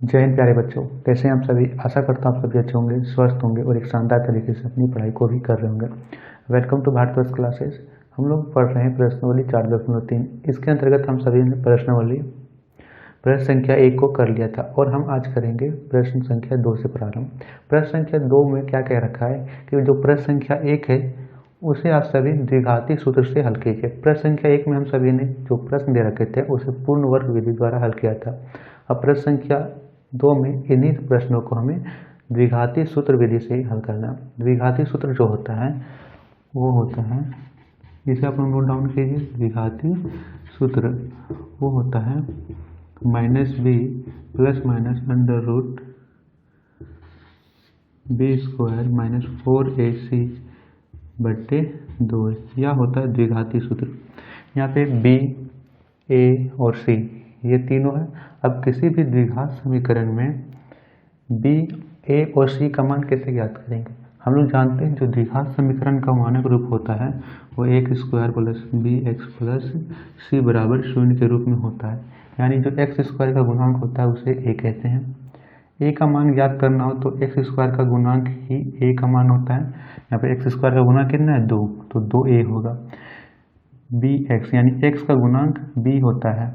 जय हिंद प्यारे बच्चों, कैसे हैं आप सभी। आशा करता हूँ आप सभी अच्छे होंगे, स्वस्थ होंगे और एक शानदार तरीके से अपनी पढ़ाई को भी कर रहे होंगे। Welcome to Bharatvarsh classes. हम लोग पढ़ रहे हैं प्रश्नावली 4.3। इसके अंतर्गत हम सभी ने प्रश्न संख्या 1 को कर लिया था और हम आज करेंगे प्रश्न संख्या 2 से प्रारंभ। प्रश्न संख्या 2 में क्या कह रखा है कि जो प्रश्न संख्या 1 है उसे आप सभी द्विघाती सूत्र से हल कीजिए। प्रश्न संख्या 1 में हम सभी ने जो प्रश्न दे रखे थे उसे पूर्ण वर्ग विधि द्वारा हल किया था। अब प्रश्न संख्या 2 में इन्हीं प्रश्नों को हमें द्विघाती सूत्र विधि से ही हल करना। द्विघाती सूत्र जो होता है वो होता है, जिसे आप नोट डाउन कीजिए। द्विघाती सूत्र वो होता है -b plus minus under root b² - 4ac बट्टे 2। यह होता है द्विघाती सूत्र। यहाँ पे b, a और c ये तीनों है। अब किसी भी द्विघात समीकरण में b, a और c का मान कैसे ज्ञात करेंगे। हम लोग जानते हैं जो द्विघात समीकरण का मानक रूप होता है वो x² plus bx plus c बराबर 0 के रूप में होता है। यानी जो x² का गुणांक होता है उसे a कहते हैं। a का मान ज्ञात करना हो तो x² का गुणांक ही a का मान होता है। यहाँ पे x² का गुणांक कितना है 2, तो 2a होगा। bx यानी x का गुणांक b होता है,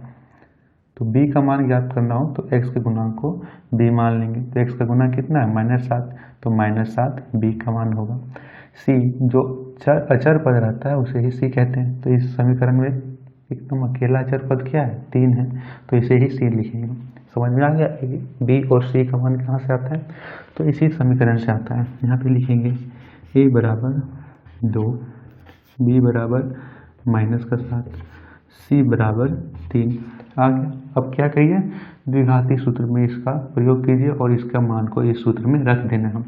तो b का मान ज्ञात करना हो तो x के गुणांक को b मान लेंगे। तो x का गुणांक कितना है -7, तो -7 b का मान होगा। c जो अचर पद रहता है उसे ही c कहते हैं। तो इस समीकरण में एकदम अकेला अचर पद क्या है 3 है, तो इसे ही c लिखेंगे। समझ में आ गया b और c का मान कहाँ से आता है, तो इसी समीकरण से आता है। यहाँ पे लिखेंगे a बराबर 2, b बराबर -7, c बराबर 3 आ गया। अब क्या कहिए, द्विघाती सूत्र में इसका प्रयोग कीजिए और इसका मान को इस सूत्र में रख देना है।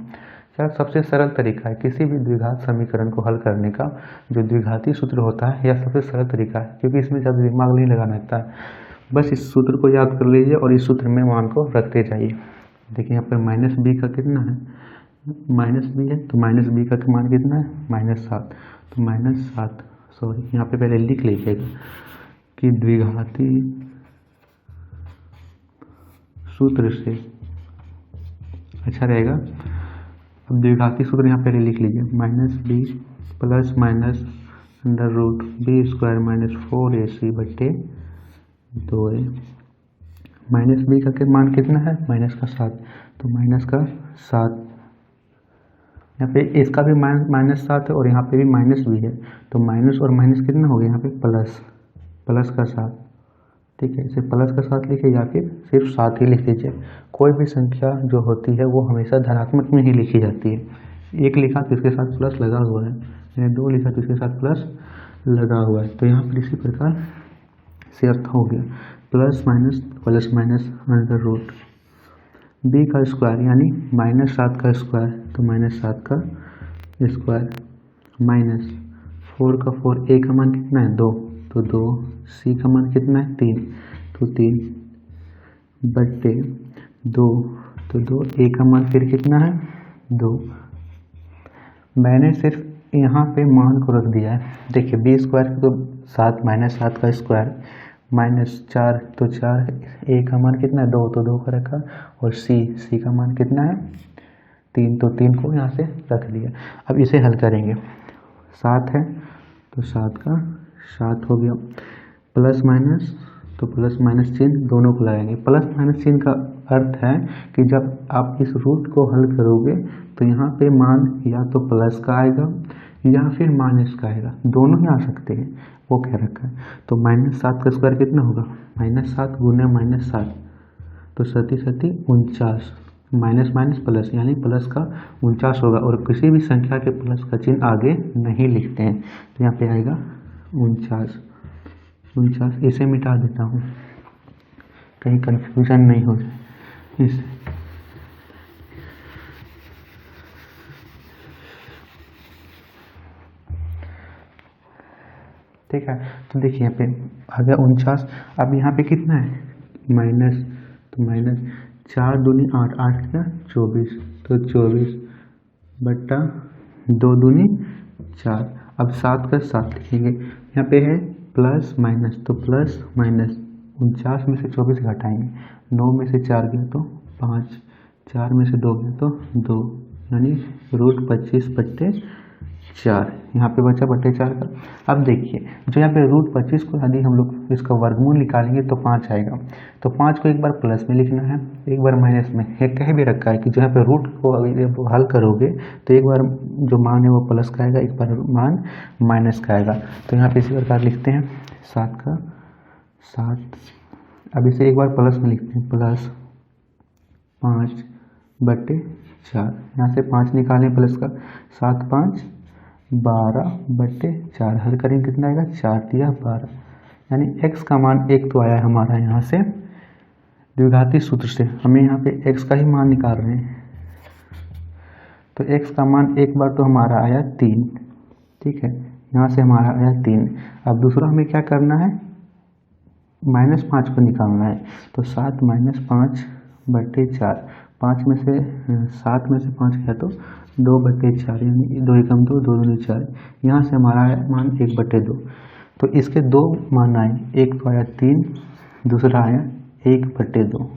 क्या सबसे सरल तरीका है किसी भी द्विघात समीकरण को हल करने का, जो द्विघाती सूत्र होता है यह सबसे सरल तरीका है, क्योंकि इसमें ज़्यादा दिमाग नहीं लगाना होता है। बस इस सूत्र को याद कर लीजिए और इस सूत्र में मान को रखते जाइए। देखिए यहाँ पर -b का कितना है, -b है, तो -b का मान कितना है -7, तो -7 सॉरी यहाँ पे पहले लिख लीजिएगा कि द्विघाती सूत्र से अच्छा रहेगा। अब द्विघाती सूत्र यहाँ पहले लिख लीजिए, -b plus minus under root b² - 4ac बट्टे 2a। -b का मान कितना है -7, तो -7। यहाँ पे इसका भी -7 है और यहाँ पे भी -b है, तो माइनस और माइनस कितना हो गया यहाँ पे प्लस का 7। ठीक है, इसे प्लस का 7 लिखिए या फिर सिर्फ 7 ही लिख दीजिए। कोई भी संख्या जो होती है वो हमेशा धनात्मक में ही लिखी जाती है। 1 लिखा तो इसके साथ प्लस लगा हुआ है, मैंने 2 लिखा तो इसके साथ प्लस लगा हुआ है। तो यहाँ पर इसी प्रकार से अर्थ हो गया plus minus under root b का स्क्वायर यानी -7 का स्क्वायर, तो -7 का स्क्वायर माइनस 4 का 4, a का मान कितना है 2, तो 2, c का मान कितना है 3, तो 3 बट्टे 2, तो 2, a का मान फिर कितना है 2। मैंने सिर्फ यहाँ पे मान को रख दिया है। देखिए b² तो 7 -7 का स्क्वायर -4 तो 4, a का मान कितना है 2, तो 2 का रखा, और c का मान कितना है 3, तो 3 को यहाँ से रख दिया। अब इसे हल करेंगे, 7 है तो 7 का 7 हो गया, प्लस माइनस तो प्लस माइनस चिन्ह दोनों को लगाएंगे। प्लस माइनस चिन्ह का अर्थ है कि जब आप इस रूट को हल करोगे तो यहाँ पे मान या तो प्लस का आएगा या फिर माइनस का आएगा, दोनों ही आ सकते हैं, वो कह रखा है। तो -7 का स्क्वायर कितना होगा -7 गुना -7, तो 7 49, माइनस माइनस प्लस यानी प्लस का 49 होगा। और किसी भी संख्या के प्लस का चिन्ह आगे नहीं लिखते हैं, तो यहाँ पे आएगा 49। इसे मिटा देता हूँ कहीं कंफ्यूजन नहीं हो जाए। इस ठीक है, तो देखिए यहाँ पे आ गया 49। अब यहाँ पे कितना है माइनस, तो -4 दूनी 8, 8 का 24, तो 24 बट्टा 2 दूनी 4। अब 7 का 7 लिखेंगे, यहाँ पे है प्लस माइनस, तो प्लस माइनस 49 में से 24 घटाएंगे, 9 में से 4 गया तो 5, 4 में से 2 गया तो 2, यानी √25/4 यहाँ पे बचा /4 का। अब देखिए जो यहाँ पे √25 को यदि हम लोग इसका वर्गमूल निकालेंगे तो 5 आएगा। तो 5 को एक बार प्लस में लिखना है, एक बार माइनस में। एक कह भी रखा है कि जो यहाँ पे रूट को जब हल करोगे तो एक बार जो मान है वो प्लस का आएगा, एक बार मान माइनस का आएगा। तो यहाँ पे इसी प्रकार लिखते हैं 7 का 7। अब इसे एक बार प्लस में लिखते हैं, प्लस 5/4। यहाँ से 5 निकालें प्लस का, 7 5 12/4 हल करेंगे कितना आएगा, 4 दिया 12, यानी x का मान 1 तो आया हमारा। यहाँ से द्विघाती सूत्र से हमें यहाँ पे x का ही मान निकाल रहे हैं, तो x का मान एक बार तो हमारा आया 3, ठीक है, यहाँ से हमारा आया 3। अब दूसरा हमें क्या करना है, -5 को निकालना है। तो 7 - 5/4, 5 में से 7 में से 5 गया तो 2/4, यानी 2 एकम 2, 2 दूनी 4। यहाँ से हमारा मान 1/2। तो इसके दो मान आए, एक तो आया 3, दूसरा आया 1/2।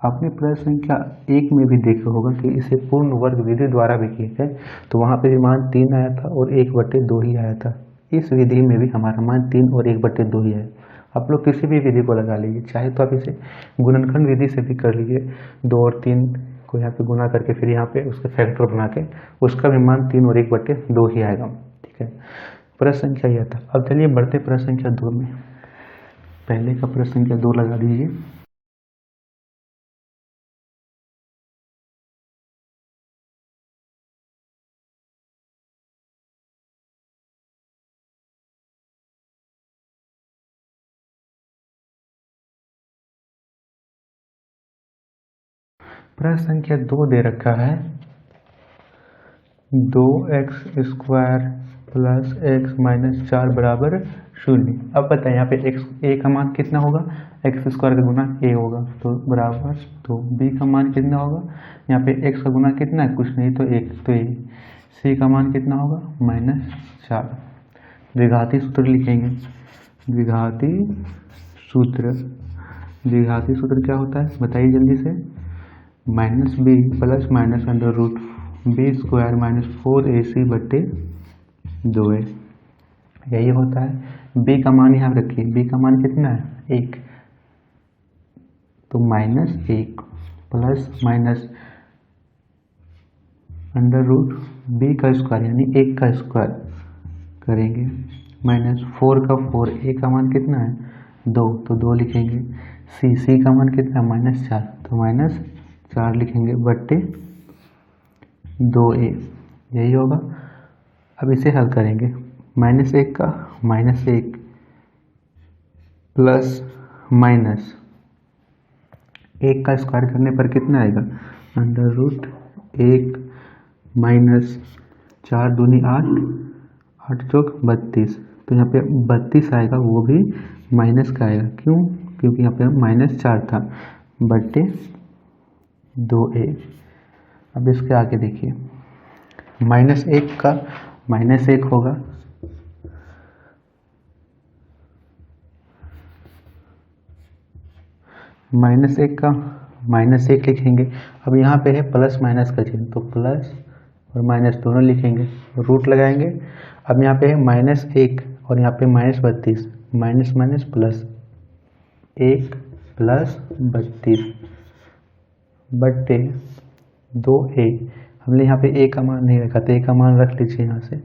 आपने प्रश्न संख्या 1 में भी देखा होगा कि इसे पूर्ण वर्ग विधि द्वारा भी किए थे, तो वहाँ पे भी मान 3 आया था और 1/2 ही आया था। इस विधि में भी हमारा मान 3 और 1/2 ही है। आप लोग किसी भी विधि को लगा लीजिए, चाहे तो आप इसे गुणनखंड विधि से भी कर लीजिए, 2 और 3 को यहाँ पे गुना करके फिर यहाँ पे उसके फैक्टर बना के उसका भी मान 3 और 1/2 ही आएगा, ठीक है। प्रश्न संख्या यह था। अब चलिए बढ़ते प्रश्न संख्या 2 में। पहले का प्रश्न संख्या 2 लगा दीजिए। प्रश्न संख्या 2 दे रखा है 2x² + x - 4 = 0। अब बताएं यहाँ पे a का मान कितना होगा, x² का गुना a होगा तो बराबर 2। b का मान कितना होगा, यहाँ पे x का गुना कितना है, कुछ नहीं तो 1, तो a। c का मान कितना होगा, -4। द्विघाती सूत्र लिखेंगे। द्विघाती सूत्र क्या होता है बताइए जल्दी से, -b + √b² - 4ac/2a, यही होता है। b का मान यहाँ रखिए, b का मान कितना है, 1, तो -1 प्लस माइनस √b² यानी 1 का स्क्वायर करेंगे, -4 का 4, a का मान कितना है 2, तो 2 लिखेंगे। c का मान कितना है -4, तो -4 लिखेंगे बट्टे 2a, यही होगा। अब इसे हल करेंगे, -1 का -1 प्लस माइनस 1 का स्क्वायर करने पर कितना आएगा, √1 माइनस 4 दूनी 8, 8 चौक 32, तो यहाँ पे 32 आएगा, वो भी माइनस का आएगा। क्यों, क्योंकि यहाँ पे -4 था, बट्टे 2a। अब इसके आगे देखिए, -1 का -1 होगा, -1 का -1 लिखेंगे। अब यहाँ पे है प्लस माइनस का चिन्ह, तो प्लस और माइनस दोनों लिखेंगे, रूट लगाएंगे। अब यहाँ पे है -1 और यहाँ पे -32, माइनस माइनस प्लस 1 + 32 बट्टे 2a। हमने यहाँ पे a का मान नहीं रखा, तो a का मान रख लीजिए। यहाँ से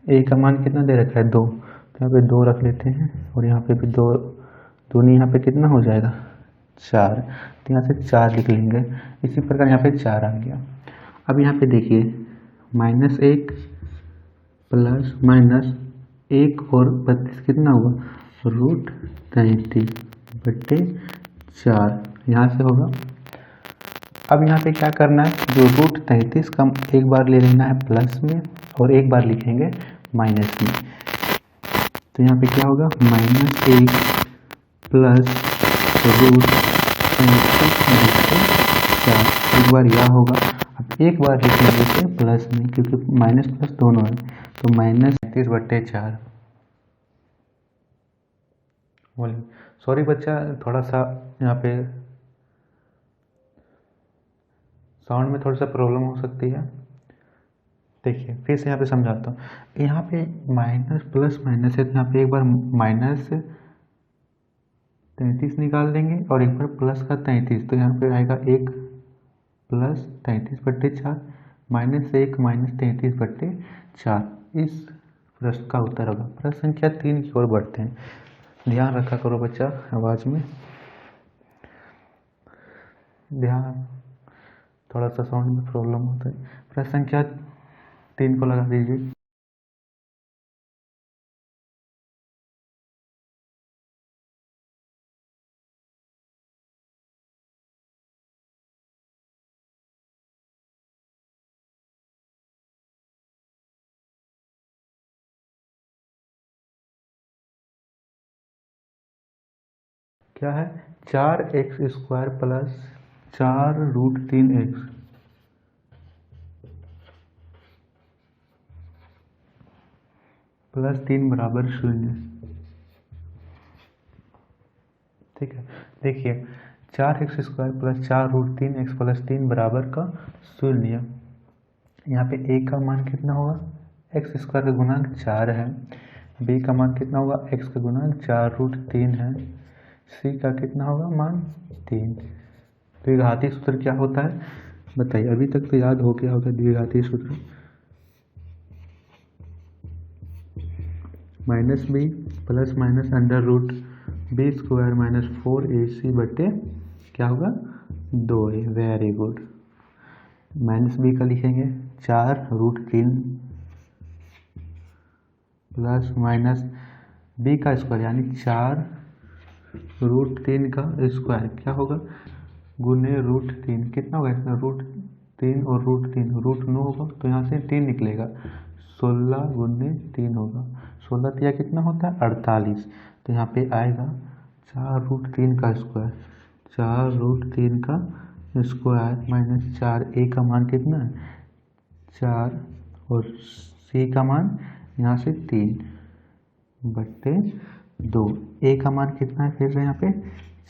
a का मान कितना दे रखा है 2, तो यहाँ पे 2 रख लेते हैं, और यहाँ पे भी 2 दूनी, यहाँ पे कितना हो जाएगा 4, तो यहाँ से 4 लिख लेंगे। इसी प्रकार यहाँ पे 4 आ गया। अब यहाँ पे देखिए -1 प्लस माइनस 1 और 32 कितना हुआ, √33 बट्टे 4, यहाँ से होगा। अब यहाँ पे क्या करना है, जो √33 का एक बार ले लेना है प्लस में और एक बार लिखेंगे माइनस में, तो यहाँ पे क्या होगा -1 प्लस √33/4, एक बार यह होगा। अब एक बार लिखेंगे इसे प्लस में, क्योंकि माइनस प्लस दोनों है, तो -33/4। बोलिए सॉरी बच्चा, थोड़ा सा यहाँ पे साउंड में थोड़ा सा प्रॉब्लम हो सकती है। देखिए फिर से यहाँ पे समझाता हूँ। यहाँ पे माइनस प्लस माइनस है तो यहाँ पे एक बार -33 निकाल देंगे और एक बार प्लस का 33, तो यहाँ पे आएगा 1 प्लस 33/4 -1 -33/4। इस प्रश्न का उत्तर होगा। प्रश्न संख्या 3 की ओर बढ़ते हैं। ध्यान रखा करो बच्चा आवाज़ में, ध्यान, थोड़ा सा साउंड में प्रॉब्लम होता है। प्रश्न संख्या 3 को लगा दीजिए। क्या है? 4x² प्लस 4√3x प्लस 3 बराबर 0। ठीक है, देखिए 4x² प्लस 4√3x प्लस 3 बराबर का 0। यहाँ पे a का मान कितना होगा? x² का गुणांक 4 है। b का मान कितना होगा? x का गुणांक 4√3 है। c का कितना होगा मान? 3। द्विघाती सूत्र क्या होता है बताइए? अभी तक तो याद हो गया होगा द्विघाती सूत्र। -b plus minus √b² - 4ac बटे क्या होगा? 2a। Very good. -b का लिखेंगे 4√3 प्लस माइनस b का स्क्वायर यानी 4√3 का स्क्वायर क्या होगा? गुने √3 कितना होगा इसमें? √3 और √3 √9 होगा तो यहाँ से 3 निकलेगा। 16 गुने 3 होगा। 16 तिया कितना होता है? 48। तो यहाँ पे आएगा 4√3 का स्क्वायर, 4√3 का स्क्वायर माइनस 4। ए का मान कितना है? 4 और सी का मान यहाँ से 3/2। ए का मान कितना है फिर से यहाँ पे?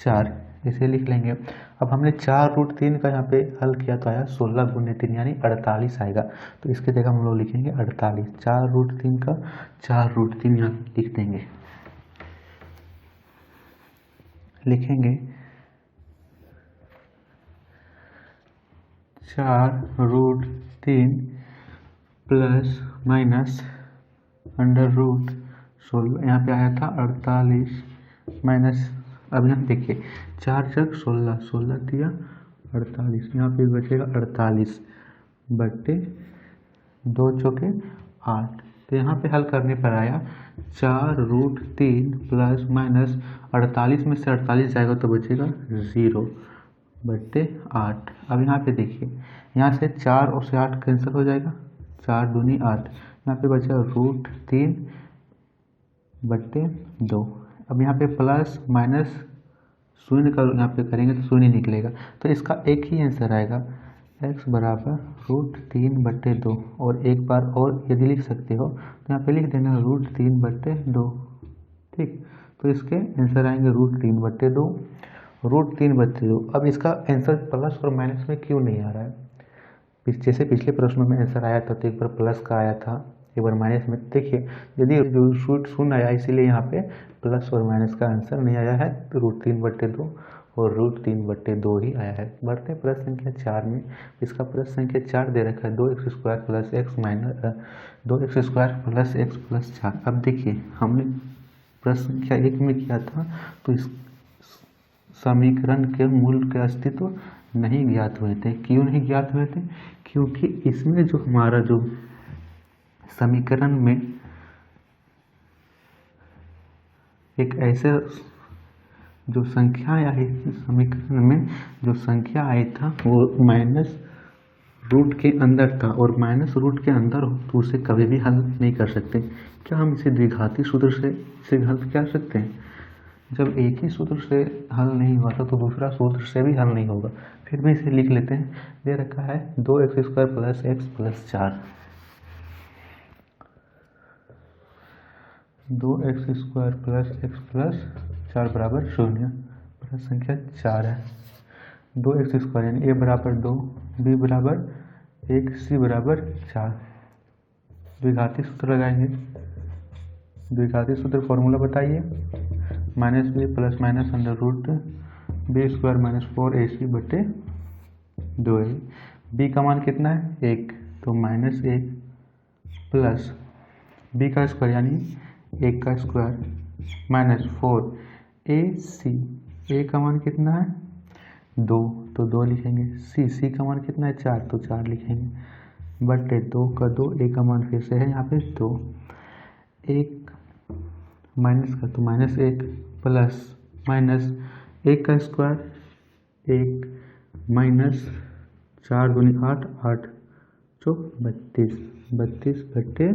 4। इसे लिख लेंगे। अब हमने 4√3 का यहाँ पे हल किया तो आया 16 गुने 3 यानी 48 आएगा। तो इसके जगह हम लोग लिखेंगे 48। 4√3 का 4√3 यहाँ लिख देंगे, लिखेंगे 4√3 प्लस माइनस √16 यहाँ पे आया था 48 माइनस। अब यहाँ देखिए 4 × 16, 16 तिया 48, यहाँ पे बचेगा 48 बट्टे 2 चौके 8। तो यहाँ पे हल करने पर आया 4√3 प्लस माइनस 48 में से 48 जाएगा तो बचेगा 0/8। अब यहाँ पे देखिए यहाँ से 4 और से 8 कैंसिल हो जाएगा, 4 दूनी 8, यहाँ पे बचा √3/2। अब यहाँ पे प्लस माइनस शून्य का यहाँ पे करेंगे तो शून्य निकलेगा। तो इसका एक ही आंसर आएगा, x बराबर √3/2। और एक बार और यदि लिख सकते हो तो यहाँ पे लिख देना √3/2। ठीक, तो इसके आंसर आएंगे √3/2, √3/2। अब इसका आंसर प्लस और माइनस में क्यों नहीं आ रहा है? जैसे पिछले प्रश्नों में आंसर आया था तो एक बार प्लस का आया था, एक बार माइनस में। देखिए यदि जो शून्य आया इसीलिए यहाँ पे प्लस और माइनस का आंसर नहीं आया है, तो √3/2 और √3/2 ही आया है। बढ़ते हैं प्रश्न संख्या 4 में। इसका प्रश्न संख्या 4 दे रखा है 2x² plus x minus 2x² plus x plus 4। अब देखिए हमने प्रश्न संख्या 1 में किया था तो इस समीकरण के मूल के अस्तित्व नहीं ज्ञात हुए थे। क्यों नहीं ज्ञात हुए थे? क्योंकि इसमें जो हमारा जो समीकरण में एक ऐसे जो संख्या आई थी, समीकरण में जो संख्या आई था वो माइनस रूट के अंदर था, और माइनस रूट के अंदर हो तो उसे कभी भी हल नहीं कर सकते। क्या हम इसे द्विघाती सूत्र से इसे हल कर सकते हैं? जब एक ही सूत्र से हल नहीं हुआ था तो दूसरा सूत्र से भी हल नहीं होगा। फिर भी इसे लिख लेते हैं। दे रखा है 2x² plus x plus 4, 2x² plus x plus 4 बराबर 0। प्रश्न संख्या 4 है। 2x² यानी a बराबर 2, बी बराबर 1, सी बराबर 4। द्विघाती सूत्र लगाएंगे। द्विघाती सूत्र फॉर्मूला बताइए, minus b plus minus under root b square minus 4ac बटे 2a। बी का मान कितना है 1, तो -1 प्लस बी का स्क्वायर यानी 1 का स्क्वायर माइनस 4ac। ए का मान कितना है 2, तो 2 लिखेंगे। सी का मान कितना है 4, तो 4 लिखेंगे बटे 2 का 2। ए का मान फिर से है यहाँ पे 2, 1 माइनस का तो -1 प्लस माइनस 1 का स्क्वायर 1 माइनस 4 दूनी 8, 8 चौक 32, 32 बटे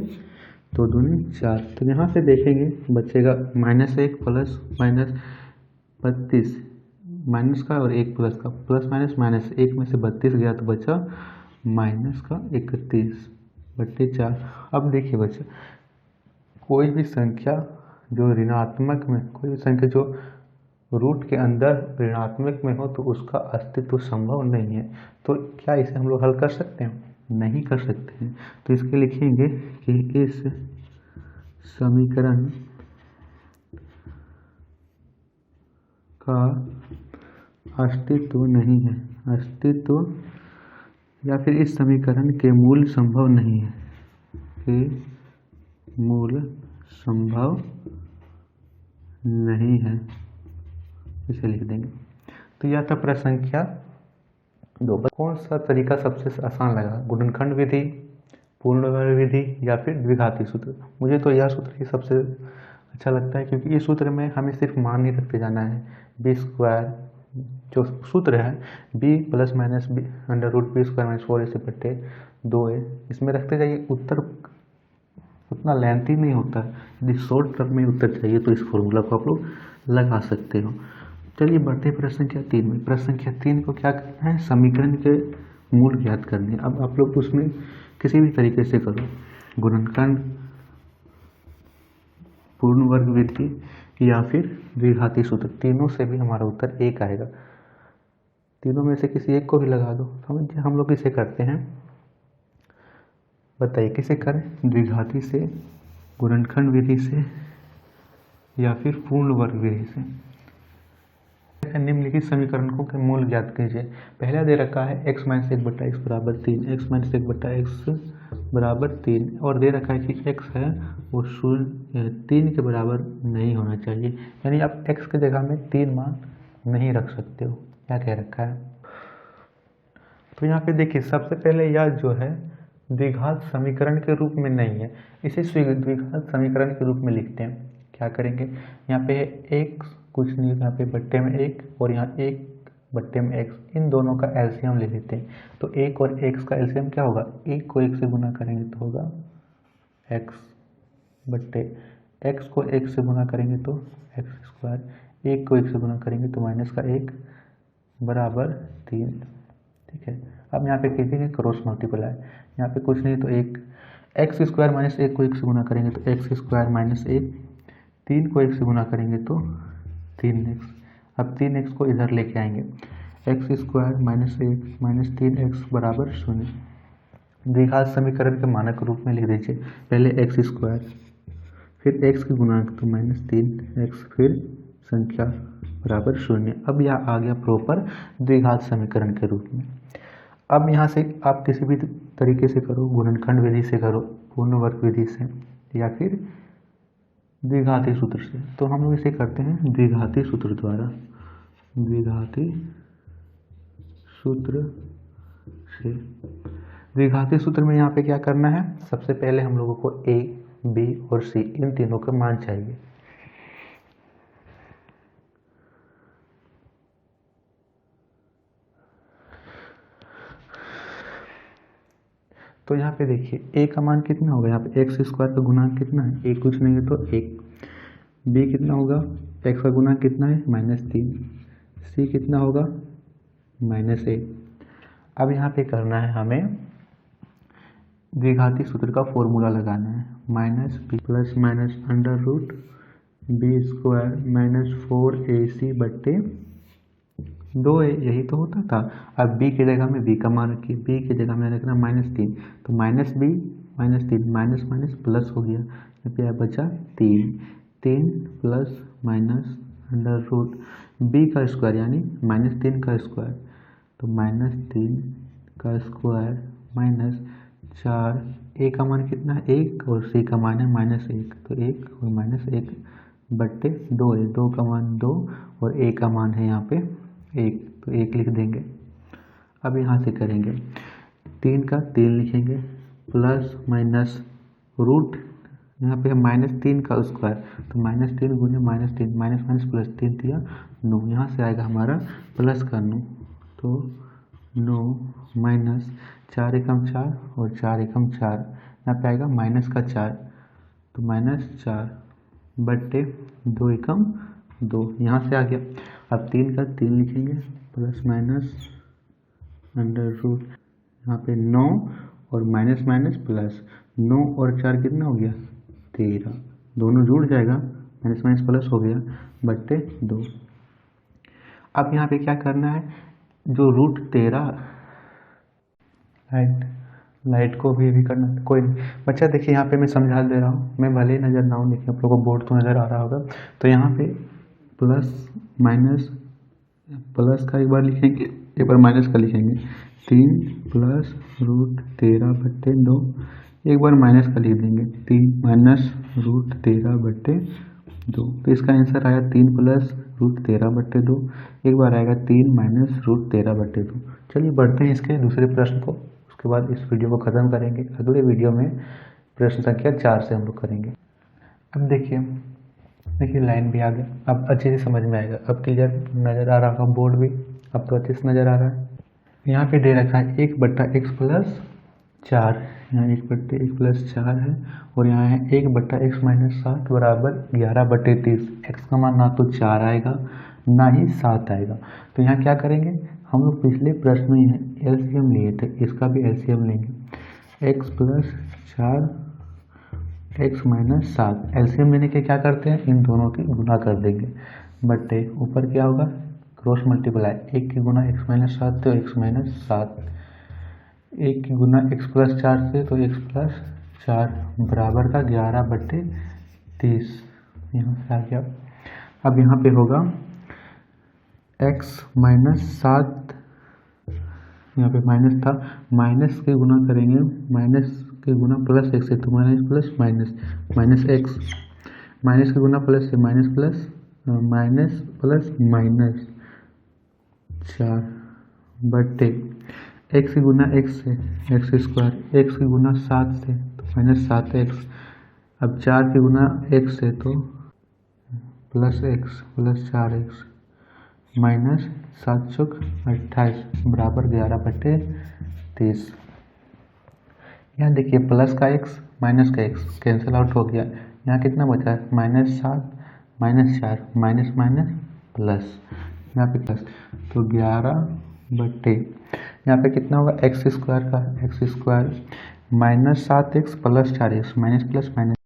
2 दूनी 4। तो यहाँ से देखेंगे बचेगा -1 प्लस माइनस 32, माइनस का और 1 प्लस का, प्लस माइनस माइनस 1 में से 32 गया तो बचा माइनस का 31 बटे 4। अब देखिए बच्चा, कोई भी संख्या जो ऋणात्मक में, कोई भी संख्या जो रूट के अंदर ऋणात्मक में हो तो उसका अस्तित्व संभव नहीं है। तो क्या इसे हम लोग हल कर सकते हैं? नहीं कर सकते हैं। तो इसके लिखेंगे कि इस समीकरण का अस्तित्व नहीं है, अस्तित्व या फिर इस समीकरण के मूल संभव नहीं है, के मूल संभव नहीं है, इसे लिख देंगे। तो यह था प्रश्न संख्या 2। कौन सा तरीका सबसे आसान लगा, गुणनखंड विधि, पूर्ण वर्ग विधि या फिर द्विघाती सूत्र? मुझे तो यह सूत्र ही सबसे अच्छा लगता है, क्योंकि इस सूत्र में हमें सिर्फ मान नहीं रखते जाना है। बी स्क्वायर जो सूत्र है b plus minus b under root b square minus 4ac बटे 2a, इसमें रखते जाइए। उत्तर उतना लेंथी नहीं होता। यदि शॉर्ट टर्म में उत्तर चाहिए तो इस फॉर्मूला को आप लोग लगा सकते हो। चलिए बढ़ते हैं प्रश्न संख्या 3 में। प्रश्न संख्या 3 को क्या करना है, समीकरण के मूल ज्ञात करने। अब आप लोग उसमें किसी भी तरीके से करो, गुणनखंड, पूर्ण वर्ग विधि या फिर द्विघाती सूत्र, तीनों से भी हमारा उत्तर 1 आएगा। तीनों में से किसी एक को भी लगा दो। समझिए हम लोग इसे करते हैं, बताइए किसे करें, द्विघाती से, गुणनखंड विधि से या फिर पूर्ण वर्ग विधि से। निम्नलिखित समीकरणों के मूल ज्ञात कीजिए। पहला दे रखा है x माइनस 1 बटा x बराबर 3, x माइनस 1 बटा x बराबर 3, और दे रखा है कि x है वो 3 के बराबर नहीं होना चाहिए, यानी आप x की जगह में 3 मान नहीं रख सकते हो। क्या कह रखा है, तो यहाँ पे देखिए सबसे पहले यह जो है द्विघात समीकरण के रूप में नहीं है, इसे द्विघात समीकरण के रूप में लिखते हैं। क्या करेंगे, यहाँ पे x कुछ नहीं, यहाँ पे बट्टे में 1 और यहाँ 1 बट्टे में x, इन दोनों का एलसीएम ले लेते हैं। तो 1 और x का एलसीएम क्या होगा, 1 को 1 से गुना करेंगे तो होगा x बट्टे x को 1 से गुना करेंगे तो x स्क्वायर, 1 को 1 से गुना करेंगे तो माइनस का 1 बराबर 3। ठीक है, अब यहाँ पे कीजिएगा क्रॉस मल्टीप्लाई, यहाँ पे कुछ नहीं तो 1 x स्क्वायर माइनस 1 को 1 से गुना करेंगे तो x स्क्वायर माइनस 1, 3 को 1 से गुना करेंगे तो 3x। अब 3x को इधर लेके आएंगे, x square minus 1 minus 3x बराबर 0। द्विघात समीकरण के मानक रूप में लिख दीजिए, पहले x स्क्वायर फिर x की गुणांक तो माइनस 3x फिर संख्या बराबर 0। अब यह आ गया प्रॉपर द्विघात समीकरण के रूप में। अब यहाँ से आप किसी भी तरीके से करो, गुणनखंड विधि से करो, पूर्ण वर्ग विधि से या फिर द्विघाती सूत्र से। तो हम लोग इसे करते हैं द्विघाती सूत्र द्वारा, द्विघाती सूत्र से। द्विघाती सूत्र में यहाँ पे क्या करना है, सबसे पहले हम लोगों को a, b और c इन तीनों का मान चाहिए। तो यहाँ पे देखिए a का मान कितना होगा, यहाँ पे x स्क्वायर का गुणांक कितना है, a कुछ नहीं है तो 1, b कितना होगा, x का गुणांक कितना है -3, c कितना होगा -1। अब यहाँ पे करना है हमें द्विघाती सूत्र का फॉर्मूला लगाना है, minus b plus minus under root b square minus 4ac बट्टे 2 है, यही तो होता था। अब b की जगह में v का मान रखिए, b की जगह में रखना -3, तो -b -3 माइनस माइनस प्लस हो गया, यहाँ पे बचा 3 plus minus under root b का स्क्वायर यानी -3 का स्क्वायर, तो -3 का स्क्वायर माइनस 4, a का मान कितना है 1 और c का मान है -1, तो 1 और -1 बट्टे 2 है, 2 का मान 2 और a का मान है यहाँ पे 1, तो 1 लिख देंगे। अब यहाँ से करेंगे 3 का 3 लिखेंगे प्लस माइनस रूट, यहाँ पे है -3 का स्क्वायर, तो -3 गुने -3 माइनस माइनस प्लस 3 दिया 9, यहाँ से आएगा हमारा प्लस का 9, तो 9 माइनस 4 एकम 4 और 4 एकम 4, यहाँ पे आएगा माइनस का 4, तो -4 बट्टे 2 एकम 2, यहाँ से आ गया। अब 3 का 3 लिखेंगे प्लस माइनस अंडर रूट, यहाँ पे 9 और माइनस माइनस प्लस 9 और 4 कितना हो गया 13, दोनों जुड़ जाएगा, माइनस माइनस प्लस हो गया बट्टे 2। अब यहाँ पे क्या करना है, जो रूट 13 लाइट को भी करना है, कोई बच्चा देखिए यहाँ पे मैं समझा दे रहा हूँ, मैं भले ही नज़र ना हूँ लेकिन आप लोगों को बोर्ड तो नज़र आ रहा होगा। तो यहाँ पे प्लस माइनस प्लस का एक बार लिखेंगे, एक बार माइनस का लिखेंगे, 3 प्लस रूट 13 बट्टे 2, एक बार माइनस का लिख देंगे 3 माइनस रूट 13 बट्टे 2, तो इसका आंसर आया 3 प्लस रूट 13 बट्टे 2, एक बार आएगा 3 माइनस रूट 13 बट्टे 2। चलिए बढ़ते हैं इसके दूसरे प्रश्न को, उसके बाद इस वीडियो को ख़त्म करेंगे। अगले वीडियो में प्रश्न संख्या 4 से हम लोग करेंगे। अब देखिए लाइन भी आ गया, अब अच्छे से समझ में आएगा, अब क्लियर नज़र आ रहा होगा, बोर्ड भी अब तो अच्छे से नज़र आ रहा है। यहाँ पे दे रखा है 1/x प्लस 4, यहाँ 1/x प्लस 4 है, और यहाँ है 1/x माइनस 7 बराबर 11/30। x का मान ना तो 4 आएगा ना ही 7 आएगा, तो यहाँ क्या करेंगे, हम लोग पिछले प्रश्न में एलसीएम लिए थे, इसका भी एलसीएम लेंगे। x plus 4 x minus 7, LCM लेने के क्या करते हैं, इन दोनों की गुना कर देंगे, बट्टे ऊपर क्या होगा क्रॉस मल्टीप्लाई, 1 की गुना x माइनस 7 तो x माइनस 7, 1 की गुना x प्लस 4 से तो x प्लस 4 बराबर का 11/30, यहाँ से आ गया। अब यहाँ पे होगा x माइनस 7, यहाँ पे माइनस था, माइनस के गुना करेंगे, माइनस के गुना प्लस x है तो minus plus minus minus x, minus के गुना प्लस है minus plus minus plus minus 4 बट्टे x की गुना x से x स्क्वायर, x की गुना 7 से तो माइनस 7x, अब 4 की गुना x से तो plus x plus 4x minus 7 चौक 28 बराबर 11/30। यहाँ देखिए प्लस का x माइनस का x कैंसिल आउट हो गया, यहाँ कितना बचा है -7 -4 माइनस माइनस प्लस, यहाँ पे प्लस तो 11/, यहाँ पे कितना होगा x स्क्वायर का x square minus 7x plus 4x minus plus minus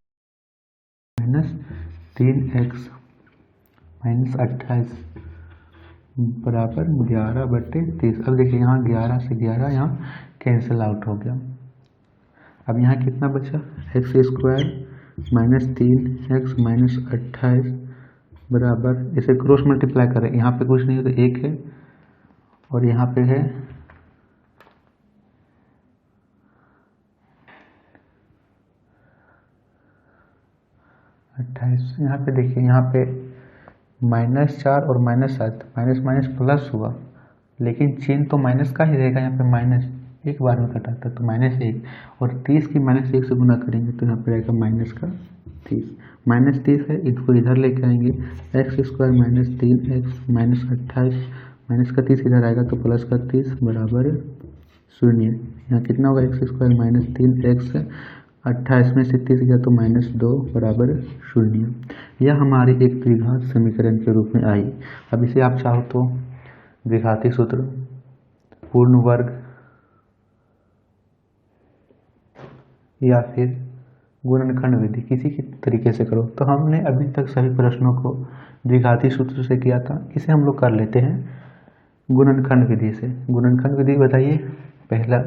minus 3x minus 28 बराबर 11/30। अब देखिए यहाँ 11 से 11 यहाँ कैंसिल आउट हो गया, अब यहाँ कितना बचा x square minus 3x minus 28 बराबर, इसे क्रॉस मल्टीप्लाई करें, यहाँ पे कुछ नहीं है तो 1 है और यहाँ पे है 28, यहाँ पे देखिए यहाँ पे -4 और -7 माइनस माइनस प्लस हुआ, लेकिन चिन्ह तो माइनस का ही रहेगा, यहाँ पे माइनस एक बार में कटा था तो -1, और 30 की -1 से गुना करेंगे तो यहाँ पे रहेगा माइनस का 30, -30 है, इसको इधर लेके आएंगे x square minus 3x minus 28 minus का 30 इधर आएगा तो प्लस का 30 बराबर 0, यहाँ कितना होगा x स्क्वायर माइनस 3x 28 में से 30 गया तो -2 बराबर 0, यह हमारी एक द्विघात समीकरण के रूप में आई। अब इसे आप चाहो तो द्विघाती सूत्र, पूर्ण वर्ग या फिर गुणनखंड विधि किसी भी तरीके से करो, तो हमने अभी तक सभी प्रश्नों को द्विघाती सूत्र से किया था, इसे हम लोग कर लेते हैं गुणनखंड विधि से। गुणनखंड विधि बताइए, पहला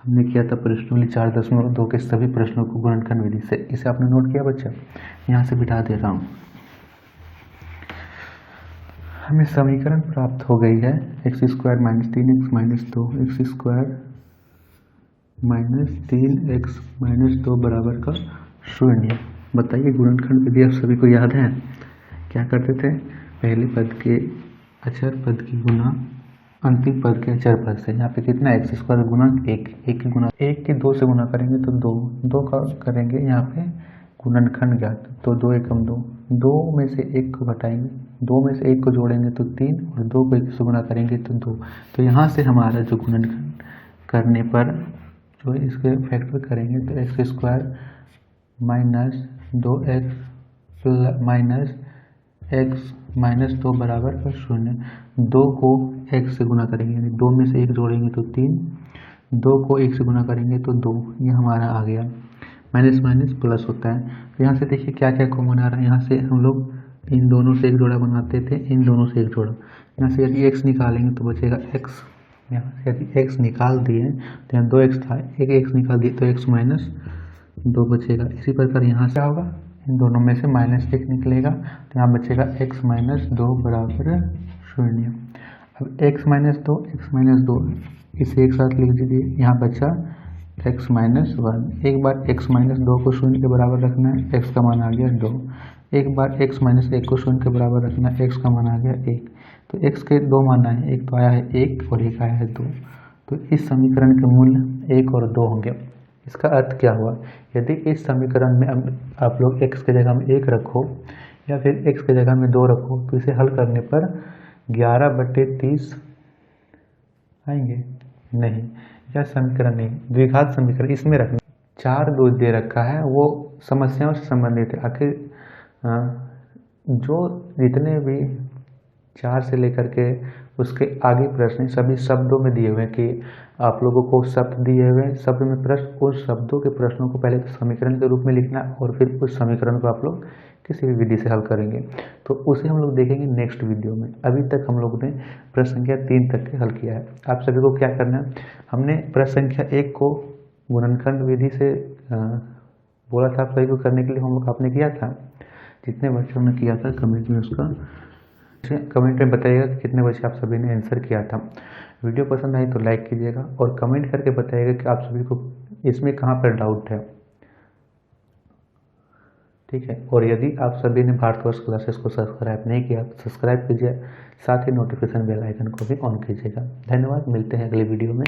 हमने किया था प्रश्नों 4.2 के सभी प्रश्नों को गुणनखंड विधि से। इसे आपने नोट किया बच्चा? यहाँ से बिठा दे रहा हूँ। हमें समीकरण प्राप्त हो गई है x² - 3x - 2 x² - 3x - 2 बराबर का 0। बताइए गुणनखंड विधि आप सभी को याद है? क्या करते थे? पहले पद के अचर पद की गुना अंतिम पद के अचर पद से। यहाँ पे कितना x² गुना 1 गुना 1 के 2 से गुना करेंगे तो 2 का करेंगे यहाँ पे गुणनखंड ज्ञात, तो 2 एकम 2, 2 में से 1 को घटाएंगे, 2 में से 1 को जोड़ेंगे तो 3 और 2 को 1 से गुना करेंगे तो 2। तो यहाँ से हमारा जो गुणनखंड करने पर जो इसके फैक्टर करेंगे तो x² - 2x - x - 2 बराबर का 0। 2 को 1 से गुना करेंगे यानी 2 में से 1 जोड़ेंगे तो 3, 2 को 1 से गुना करेंगे तो 2। ये हमारा आ गया। माइनस माइनस प्लस होता है। तो यहाँ से देखिए क्या क्या कॉमन आ रहा है। यहाँ से हम लोग इन दोनों से एक जोड़ा बनाते थे, इन दोनों से एक जोड़ा। यहाँ से यदि x निकालेंगे तो बचेगा x। यहाँ से यदि x निकाल दिए तो यहाँ 2x था, एक x निकाल दिए तो x - 2 बचेगा। इसी प्रकार यहाँ से होगा, इन दोनों में से -1 निकलेगा तो यहाँ बचेगा x - 2 बराबर 0। अब x - 2 इसे एक साथ लिख दीजिए। यहाँ बचा x - 1। एक बार x - 2 को 0 के बराबर रखना है, x का मान आ गया 2। एक बार x - 1 को 0 के बराबर रखना है, x का मान आ गया 1। तो x के 2 मान आए, एक तो आया है 1 और एक आया है 2। तो इस समीकरण के मूल्य 1 और 2 होंगे। इसका अर्थ क्या हुआ? यदि इस समीकरण में आप लोग x के जगह में 1 रखो या फिर x के जगह में 2 रखो तो इसे हल करने पर 11/30 आएंगे? नहीं, यह समीकरण नहीं, द्विघात समीकरण इसमें रखना। 4 2 दे रखा है, वो समस्याओं से संबंधित है। आखिर जो जितने भी 4 से लेकर के उसके आगे प्रश्न सभी शब्दों में दिए हुए हैं कि आप लोगों को शब्द दिए हुए हैं, शब्द में प्रश्न, उस शब्दों के प्रश्नों को पहले समीकरण के रूप में लिखना और फिर उस समीकरण को आप लोग किसी भी विधि से हल करेंगे। तो उसे हम लोग देखेंगे नेक्स्ट वीडियो में। अभी तक हम लोगों ने प्रश्न संख्या 3 तक के हल किया है। आप सभी को क्या करना है? हमने प्रश्न संख्या 1 को गुणनखंड विधि से बोला था आप सभी को करने के लिए, होमवर्क आपने किया था? जितने बच्चों ने किया था कमेंट में उसका कमेंट में बताइएगा कि कितने बच्चे आप सभी ने आंसर किया था। वीडियो पसंद आई तो लाइक कीजिएगा और कमेंट करके बताइएगा कि आप सभी को इसमें कहाँ पर डाउट है, ठीक है। और यदि आप सभी ने भारतवर्ष क्लासेस को सब्सक्राइब नहीं किया तो सब्सक्राइब कीजिए, साथ ही नोटिफिकेशन बेल आइकन को भी ऑन कीजिएगा। धन्यवाद, मिलते हैं अगले वीडियो में।